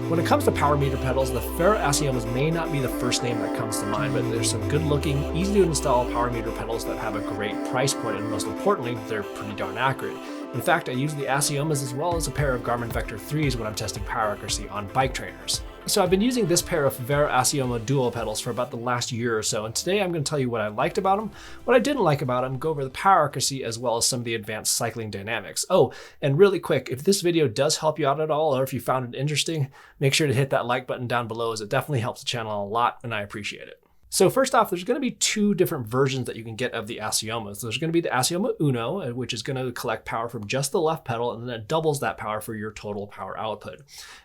When it comes to power meter pedals, the Favero Assiomas may not be the first name that comes to mind, but there's some good looking, easy to install power meter pedals that have a great price point, and most importantly, they're pretty darn accurate. In fact, I use the Assiomas as well as a pair of Garmin Vector 3s when I'm testing power accuracy on bike trainers. So I've been using this pair of Favero Assioma dual pedals for about the last year or so, and today I'm going to tell you what I liked about them, what I didn't like about them, go over the power accuracy as well as some of the advanced cycling dynamics. Oh, and really quick, if this video does help you out at all, or if you found it interesting, make sure to hit that like button down below, as it definitely helps the channel a lot and I appreciate it. So first off, there's going to be two different versions that you can get of the Assiomas. There's going to be the Assioma Uno, which is going to collect power from just the left pedal, and then it doubles that power for your total power output.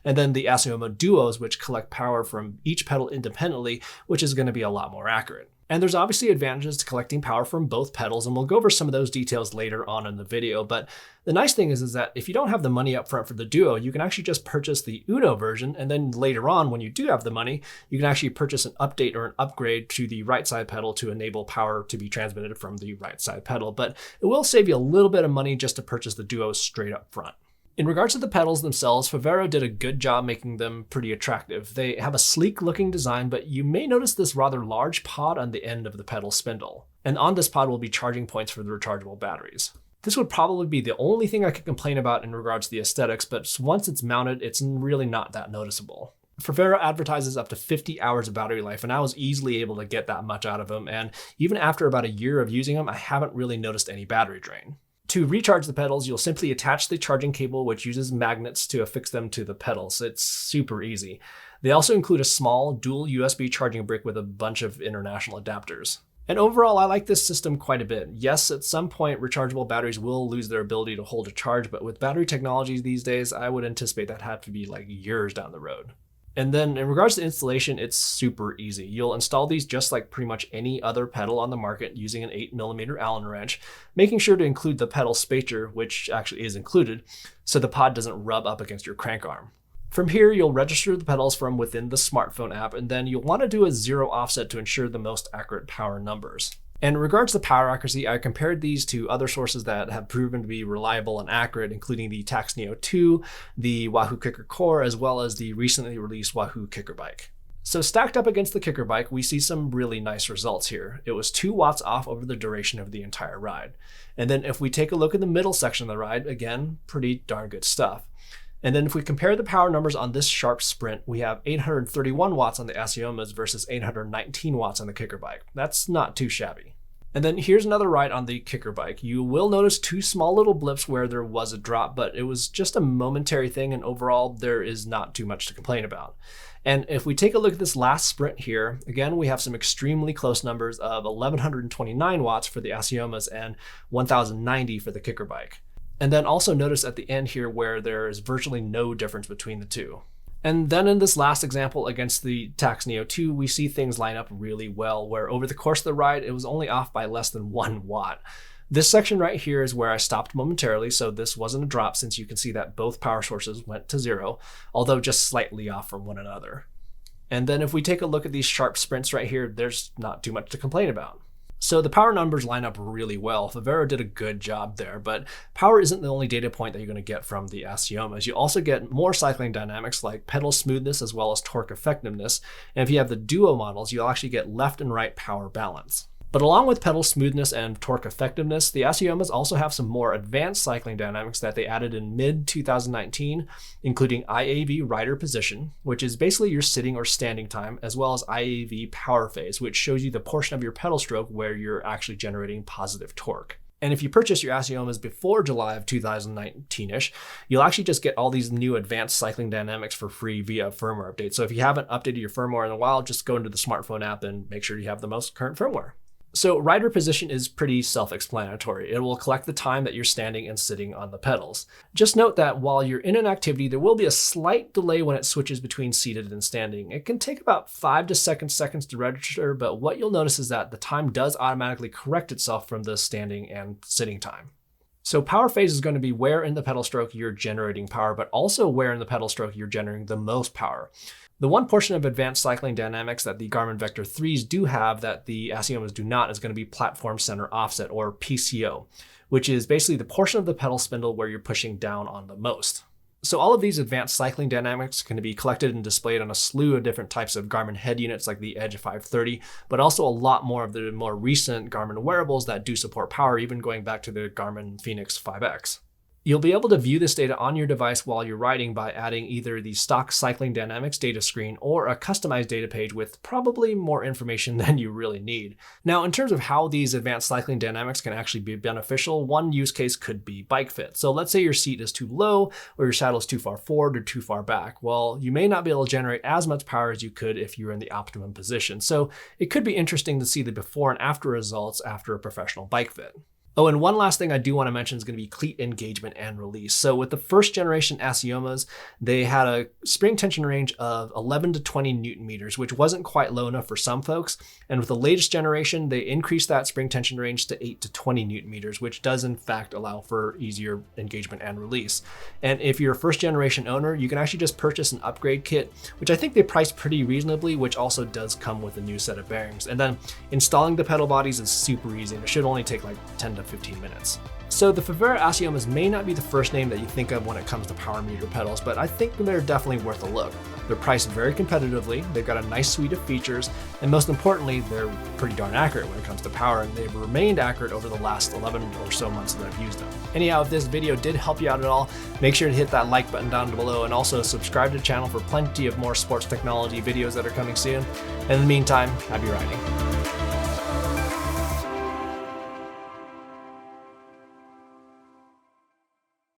And then the Assioma Duos, which collect power from each pedal independently, which is going to be a lot more accurate. And there's obviously advantages to collecting power from both pedals, and we'll go over some of those details later on in the video. But the nice thing is that if you don't have the money up front for the Duo, you can actually just purchase the Uno version, and then later on, when you do have the money, you can actually purchase an update or an upgrade to the right side pedal to enable power to be transmitted from the right side pedal. But it will save you a little bit of money just to purchase the Duo straight up front. In regards to the pedals themselves, Favero did a good job making them pretty attractive. They have a sleek looking design, but you may notice this rather large pod on the end of the pedal spindle. And on this pod will be charging points for the rechargeable batteries. This would probably be the only thing I could complain about in regards to the aesthetics, but once it's mounted, it's really not that noticeable. Favero advertises up to 50 hours of battery life, and I was easily able to get that much out of them, and even after about a year of using them, I haven't really noticed any battery drain. To recharge the pedals, you'll simply attach the charging cable, which uses magnets to affix them to the pedals. It's super easy. They also include a small dual USB charging brick with a bunch of international adapters. And overall, I like this system quite a bit. Yes, at some point, rechargeable batteries will lose their ability to hold a charge, but with battery technologies these days, I would anticipate that had to be like years down the road. And then in regards to installation, it's super easy. You'll install these just like pretty much any other pedal on the market using an 8mm Allen wrench, making sure to include the pedal spacer, which actually is included, so the pod doesn't rub up against your crank arm. From here, you'll register the pedals from within the smartphone app, and then you'll want to do a zero offset to ensure the most accurate power numbers. And in regards to power accuracy, I compared these to other sources that have proven to be reliable and accurate, including the Tacx Neo 2, the Wahoo Kickr Core, as well as the recently released Wahoo Kickr Bike. So stacked up against the Kickr Bike, we see some really nice results here. It was 2 watts off over the duration of the entire ride. And then if we take a look at the middle section of the ride, again, pretty darn good stuff. And then if we compare the power numbers on this sharp sprint, we have 831 watts on the Assiomas versus 819 watts on the Kickr Bike. That's not too shabby. And then here's another ride on the Kickr Bike. You will notice 2 small little blips where there was a drop, but it was just a momentary thing, and overall there is not too much to complain about. And if we take a look at this last sprint here, again, we have some extremely close numbers of 1129 watts for the Assiomas and 1090 for the Kickr Bike. And then also notice at the end here where there is virtually no difference between the two. And then in this last example against the Tacx Neo 2, we see things line up really well, where over the course of the ride, it was only off by less than 1 watt. This section right here is where I stopped momentarily, so this wasn't a drop since you can see that both power sources went to 0, although just slightly off from one another. And then if we take a look at these sharp sprints right here, there's not too much to complain about. So the power numbers line up really well. Favero did a good job there, but power isn't the only data point that you're going to get from the Assiomas. You also get more cycling dynamics like pedal smoothness as well as torque effectiveness. And if you have the Duo models, you'll actually get left and right power balance. But along with pedal smoothness and torque effectiveness, the Assiomas also have some more advanced cycling dynamics that they added in mid-2019, including IAV rider position, which is basically your sitting or standing time, as well as IAV power phase, which shows you the portion of your pedal stroke where you're actually generating positive torque. And if you purchase your Assiomas before July of 2019-ish, you'll actually just get all these new advanced cycling dynamics for free via firmware updates. So if you haven't updated your firmware in a while, just go into the smartphone app and make sure you have the most current firmware. So rider position is pretty self-explanatory. It will collect the time that you're standing and sitting on the pedals. Just note that while you're in an activity, there will be a slight delay when it switches between seated and standing. It can take about 5 to 7 seconds to register, but what you'll notice is that the time does automatically correct itself from the standing and sitting time. So power phase is going to be where in the pedal stroke you're generating power, but also where in the pedal stroke you're generating the most power. The one portion of advanced cycling dynamics that the Garmin Vector 3s do have that the Assiomas do not is going to be platform center offset, or PCO, which is basically the portion of the pedal spindle where you're pushing down on the most. So all of these advanced cycling dynamics can be collected and displayed on a slew of different types of Garmin head units like the Edge 530, but also a lot more of the more recent Garmin wearables that do support power, even going back to the Garmin Fenix 5X. You'll be able to view this data on your device while you're riding by adding either the stock cycling dynamics data screen or a customized data page with probably more information than you really need. Now, in terms of how these advanced cycling dynamics can actually be beneficial, one use case could be bike fit. So let's say your seat is too low or your saddle is too far forward or too far back. Well, you may not be able to generate as much power as you could if you were in the optimum position. So it could be interesting to see the before and after results after a professional bike fit. Oh, and one last thing I do want to mention is going to be cleat engagement and release. So with the first generation Assiomas, they had a spring tension range of 11 to 20 Newton meters, which wasn't quite low enough for some folks. And with the latest generation, they increased that spring tension range to 8 to 20 Newton meters, which does in fact allow for easier engagement and release. And if you're a first generation owner, you can actually just purchase an upgrade kit, which I think they priced pretty reasonably, which also does come with a new set of bearings. And then installing the pedal bodies is super easy, and it should only take like 10 to 15 minutes. So the Favero Assiomas may not be the first name that you think of when it comes to power meter pedals, but I think they're definitely worth a look. They're priced very competitively, they've got a nice suite of features, and most importantly, they're pretty darn accurate when it comes to power, and they've remained accurate over the last 11 or so months that I've used them. Anyhow, if this video did help you out at all, make sure to hit that like button down below and also subscribe to the channel for plenty of more sports technology videos that are coming soon. And in the meantime, happy riding.